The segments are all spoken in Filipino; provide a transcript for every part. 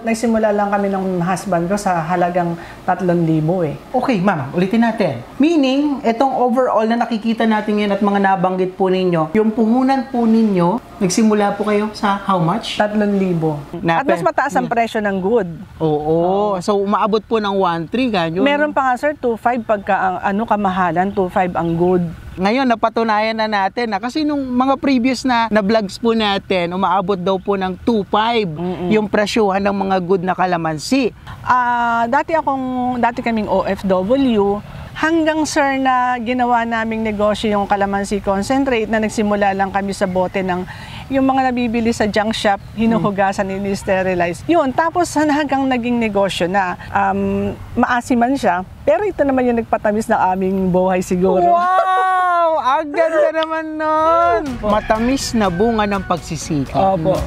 Nagsimula lang kami ng husband ko sa halagang 3,000 eh. Okay, ma'am, ulitin natin. Meaning, itong overall na nakikita natin ngayon at mga nabanggit po ninyo, yung puhunan po ninyo, nagsimula po kayo sa how much? 3,000. At mas mataas ang presyo ng good. Oo. So, umaabot po ng 1,300 ganyan. Meron pa nga sir, 2,500 pagka ang kamahalan, 2,500 ang good. Ngayon, napatunayan na natin na kasi nung mga previous na vlogs po natin, umaabot daw po ng 2,500 yung presyuhan ng mga good na kalamansi. Dati kaming OFW, hanggang sir na ginawa naming negosyo yung kalamansi concentrate na nagsimula lang kami sa bote ng yung mga nabibili sa junk shop, hinuhugasan, ini-sterilize. Yun, tapos hanggang naging negosyo na, maasim man siya, pero ito naman yung nagpatamis ng aming buhay siguro. Wow! Ang ganda naman nun! Matamis na bunga ng pagsisika. Opo.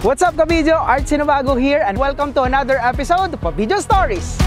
What's up, Kabidyo? Art Sinabago here and welcome to another episode of Kabidyo Stories.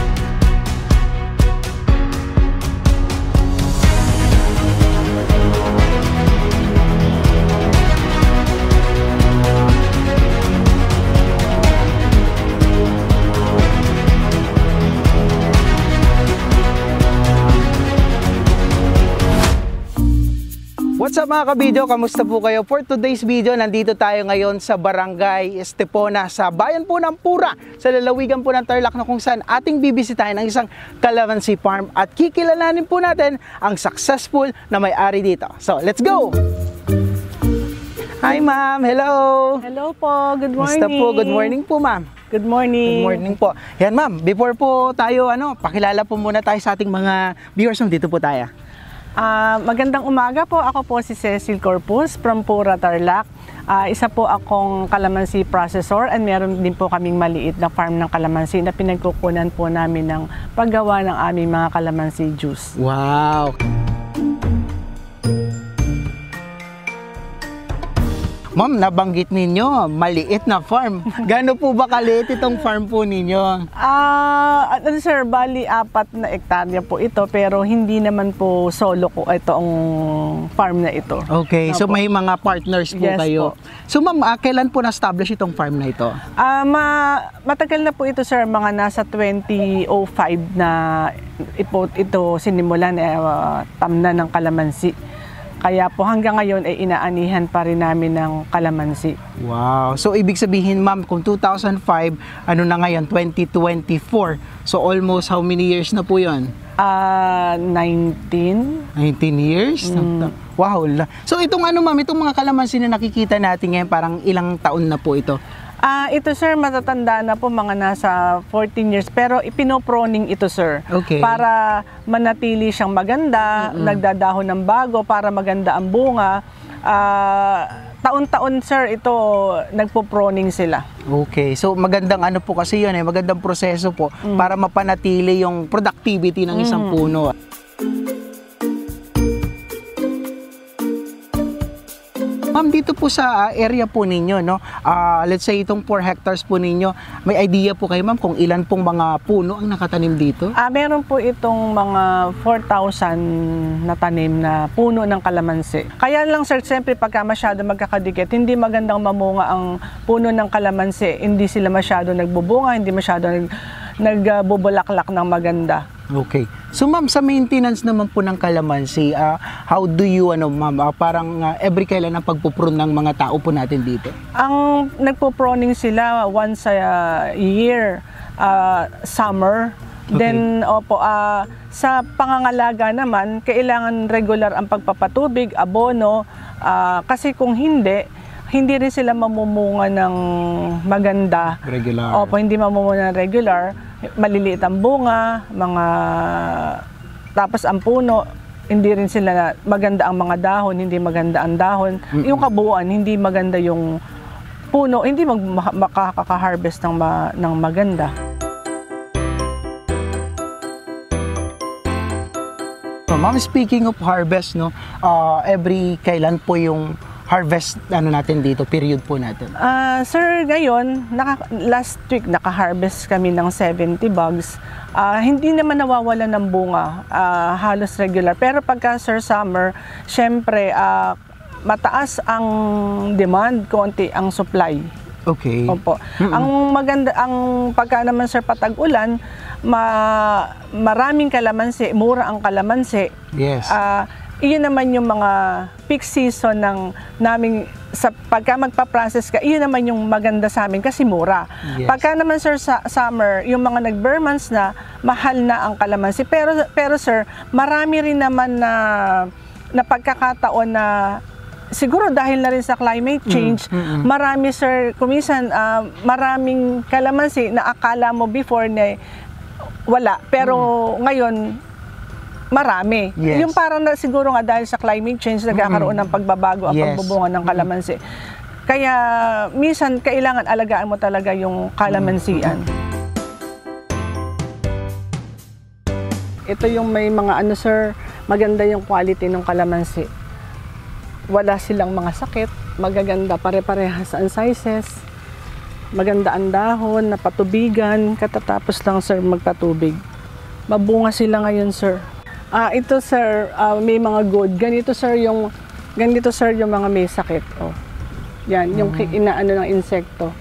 What's up mga kabidyo? Kamusta po kayo? For today's video, nandito tayo ngayon sa Barangay Estepona, sa bayan po ng Pura, sa lalawigan po ng Tarlac, na kung saan ating bibisitahin ang isang calamansi farm at kikilalanin po natin ang successful na may-ari dito. So, let's go! Hi ma'am! Hello! Hello po! Good morning! Kamusta po? Good morning po ma'am! Good morning! Good morning po. Yan ma'am, before po tayo, pakilala po muna tayo sa ating mga viewers. Dito po tayo. Magandang umaga po. Ako po si Cecil Corpus from Pura, Tarlac. Isa po akong calamansi processor and meron din po kaming maliit na farm ng calamansi na pinagkukunan po namin ng paggawa ng aming mga calamansi juice. Wow! Ma'am, nabanggit ninyo, maliit na farm. Gaano po ba kaliit itong farm po ninyo? Sir, bali 4 na hektarya po ito, pero hindi naman po solo ko itong farm na ito. Okay, so may mga partners po kayo. Po. So ma'am, kailan po na-establish itong farm na ito? Matagal na po ito sir, mga nasa 2005 na ito sinimulan tamnan ng kalamansi. Kaya po hanggang ngayon ay inaanihan pa rin namin ng kalamansi. Wow! So ibig sabihin ma'am, kung 2005, ano na ngayon, 2024. So almost how many years na po yun? 19. 19 years? Wow! So itong ma'am, itong mga kalamansi na nakikita natin ngayon, parang ilang taon na po ito? Ito sir, matatanda na po, mga nasa 14 years. Pero ipinoproning ito sir. Okay. Para manatili siyang maganda, nagdadahon ng bago, para maganda ang bunga. Taon-taon sir, ito nagpo-proning sila. Okay. So magandang po kasi yun magandang proseso po para mapanatili yung productivity ng isang puno. Ma'am, dito po sa area po ninyo, let's say itong 4 hectares po ninyo, may idea po kayo ma'am kung ilan pong mga puno ang nakatanim dito? Meron po itong mga 4,000 na tanim na puno ng kalamansi. Kaya lang sir, siyempre pagka masyado magkakadikit, hindi magandang mamunga ang puno ng kalamansi. Hindi sila masyado nagbubunga, hindi masyado nagbubulaklak ng maganda. Okay. So ma'am, sa maintenance naman po ng kalamansi, how do you ma'am, parang every kailan ang pagpuprune ng mga tao po natin dito? Ang nagpo-pruning sila once a year, summer. Okay. Then sa pangangalaga naman, kailangan regular ang pagpapatubig, abono, kasi kung hindi rin sila mamumunga ng maganda. Regular. Opo, hindi mamumunga ng regular. Maliliit ang bunga, tapos ang puno, hindi rin sila maganda ang mga dahon, hindi maganda ang dahon. Yung kabuuan, hindi maganda yung puno, hindi makaka-harvest ng maganda. So, ma'am, speaking of harvest, every kailan po yung harvest natin dito, period po natin? Sir, ngayon, last week naka-harvest kami ng 70 bags. Hindi naman nawawala ng bunga, halos regular. Pero pagka sir summer, syempre mataas ang demand, konti ang supply. Okay. Opo. Ang maganda, ang pagka naman sir patag-ulan, maraming kalamansi, mura ang kalamansi. Yes. Iyon naman yung mga peak season ng naming sa pagka magpa-process ka, iyon naman yung maganda sa amin kasi mura. Yes. Pagka naman sir sa summer, yung mga nag-bare months na, mahal na ang kalamansi. Pero sir, marami rin naman na pagkakataon na siguro dahil na rin sa climate change, marami sir, kuminsan maraming kalamansi na akala mo before na wala. Pero ngayon, marami. Yes. Yung parang na, siguro nga dahil sa climate change, nagkakaroon ng pagbabago ang pagbubunga ng kalamansi. Kaya minsan kailangan alagaan mo talaga yung kalamansian. Ito yung may mga ano sir, maganda yung quality ng kalamansi. Wala silang mga sakit, magaganda pare-parehas ang sizes. Maganda ang dahon, napatubigan, katatapos lang sir magpatubig. Mabunga sila ngayon sir. Ito sir, may mga good. Ganito sir yung mga may sakit. Oh. Yan, yung inaano ng insekto.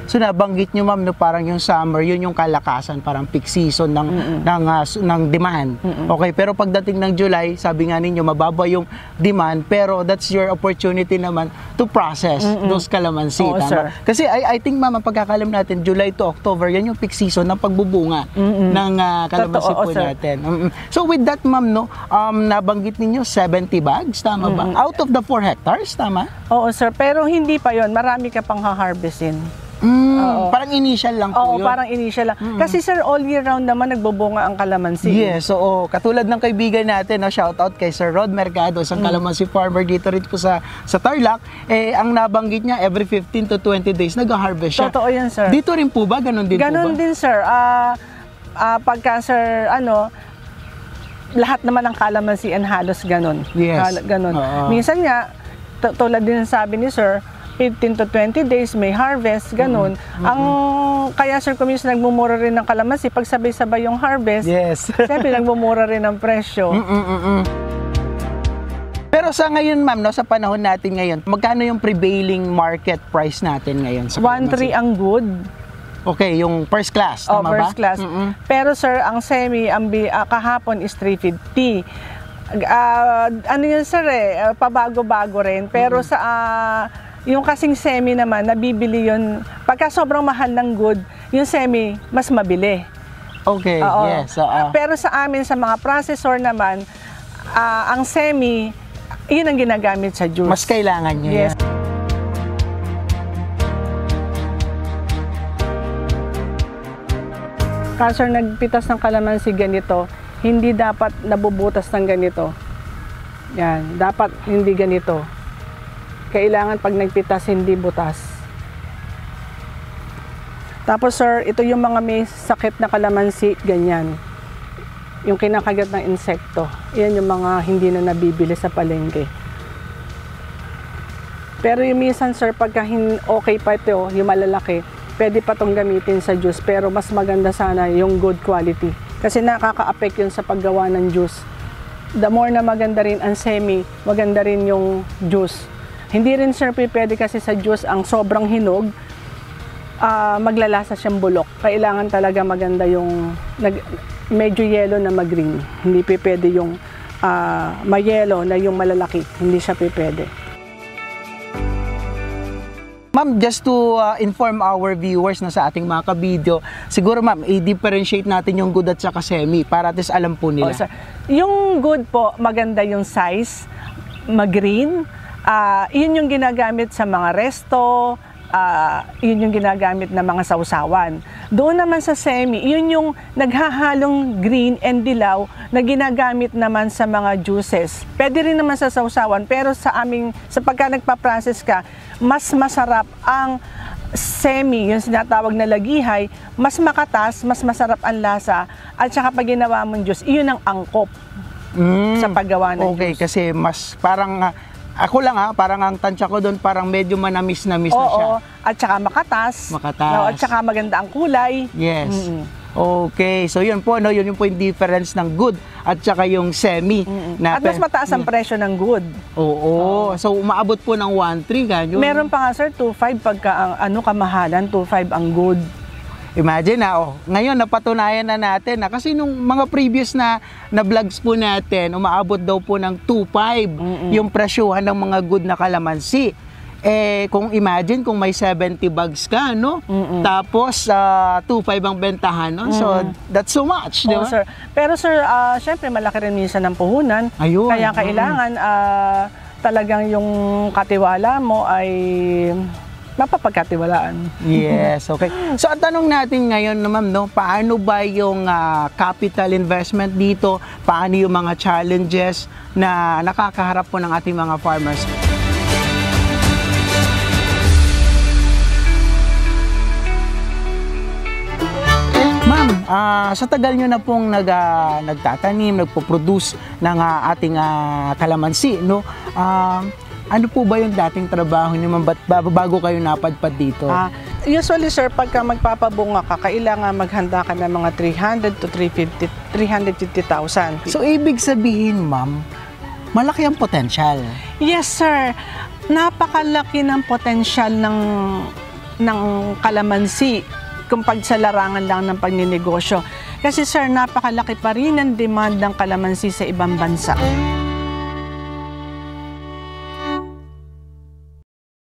So nabanggit nyo ma'am, no, parang yung summer, yun yung kalakasan, parang peak season ng demand. Okay, pero pagdating ng July, sabi nga ninyo, mababa yung demand, pero that's your opportunity naman to process those calamansi. Oo, tama? sir. Kasi I think ma'am, ang pagkakalam natin, July to October, yan yung peak season ng pagbubunga ng kalamansi Totoo, po sir. natin. So with that ma'am, no, nabanggit ninyo 70 bags, tama ba? Out of the 4 hectares, tama? Oo sir, pero hindi pa yon, marami ka pang ha-harvestin. Parang initial lang po Oo, yun. parang initial lang. Kasi sir, all year round naman nagbubunga ang kalamansi. Yes, oo. Katulad ng kaibigan natin, no, shout out kay Sir Rod Mercado, isang kalamansi farmer dito rin po sa Tarlac. Ang nabanggit niya, every 15 to 20 days, nag-harvest siya. Totoo yan sir. Dito rin po ba? Ganon din po ba? Ganon din sir. Pagka sir, lahat naman ng kalamansian halos ganon. Yes. Ganon. Minsan nga, tulad din ng sabi ni sir, 15 to 20 days may harvest, ganun. Kaya sir, kung minsan nagmumura rin ng kalamansi, pag sabay-sabay yung harvest, Yes. siyempre nagmumura rin ng presyo. Pero sa ngayon ma'am, no, sa panahon natin ngayon, magkano yung prevailing market price natin ngayon sa 1.3 ang good. Okay, yung first class, tama ba? First class. Pero sir, ang semi, kahapon is 350. Ano yun sir pabago-bago rin. Pero sa yung kasing semi naman, nabibili yun, pagka sobrang mahal ng good, yung semi, mas mabili. Okay, yes. Pero sa amin, sa mga processor naman, ang semi, yun ang ginagamit sa juice. Mas kailangan nyo Yes. yan. Kasi nagpitas ng kalamansi ganito, hindi dapat nabubutas ng ganito. Yan, dapat hindi ganito. Kailangan pag nagpitas, hindi butas. Tapos sir, ito yung mga may sakit na kalamansi, ganyan. Yung kinakagat ng insekto. Yan yung mga hindi na nabibili sa palengke. Pero yung minsan sir, pagka okay pa ito, yung malalaki, pwede pa itong gamitin sa juice. Pero mas maganda sana yung good quality. Kasi nakaka-affect yun sa paggawa ng juice. The more na maganda rin ang semi, maganda rin yung juice. Hindi rin sir pwede kasi sa juice ang sobrang hinog, maglalasa siyang bulok. Kailangan talaga maganda yung medyo yellow na mag-green. Hindi pwede yung ma-yellow na yung malalaki. Hindi siya pwede. Ma'am, just to inform our viewers na sa ating mga kabidyo, siguro ma'am, i-differentiate natin yung good at saka semi para at least alam po nila. Sir. Yung good po, maganda yung size, mag-green. Yun yung ginagamit sa mga resto, yun yung ginagamit na mga sausawan. Doon naman sa semi, yun yung naghahalong green and dilaw na ginagamit naman sa mga juices. Pwede rin naman sa sausawan, pero sa pagka nagpa-process ka, mas masarap ang semi, yung sinatawag na lagihay, mas makatas, mas masarap ang lasa, at saka pag ginawa mong juice, iyon ang angkop sa paggawa ng okay, juice. kasi mas parang ako lang parang ang tansya ko doon parang medyo manamis na siya. At saka makatas. Makatas. At saka maganda ang kulay. Yes. Okay, so yun po, no? Yun po yung difference ng good at saka yung semi. At mas mataas ang presyo ng good. Oo. So umaabot po ng 1.3 ganyan. Meron pa nga sir, 2.5 pagka kamahalan, 2.5 ang good. Imagine ngayon napatunayan na natin na kasi nung mga previous na vlogs po natin, umaabot daw po ng 2.5 yung presyuhan ng mga good na kalamansi. Kung imagine kung may 70 bags ka, no? Tapos 2.5 ang bentahan, no? So that's so much, di ba? Sir. Pero sir, syempre malaki rin minsan ng puhunan. Ayun. Kaya kailangan talagang yung katiwala mo ay mapapagkatiwalaan. Yes, okay. So ang tanong natin ngayon naman, no, paano ba yung capital investment dito? Paano yung mga challenges na nakakaharap po ng ating mga farmers? Ma'am, sa tagal nyo na pong nagtatanim, nagpo-produce ng ating kalamansi, no? Ano po ba yung dating trabaho niyo, ma'am, bago kayo napadpad dito? Usually sir, pagka magpapabunga ka, kailangan maghanda ka ng mga 300 to 350,000. So ibig sabihin, ma'am, malaki ang potensyal. Yes sir, napakalaki ng potensyal ng kalamansi kung pagsalarangan lang ng pagninegosyo. Kasi sir, napakalaki pa rin ang demand ng kalamansi sa ibang bansa.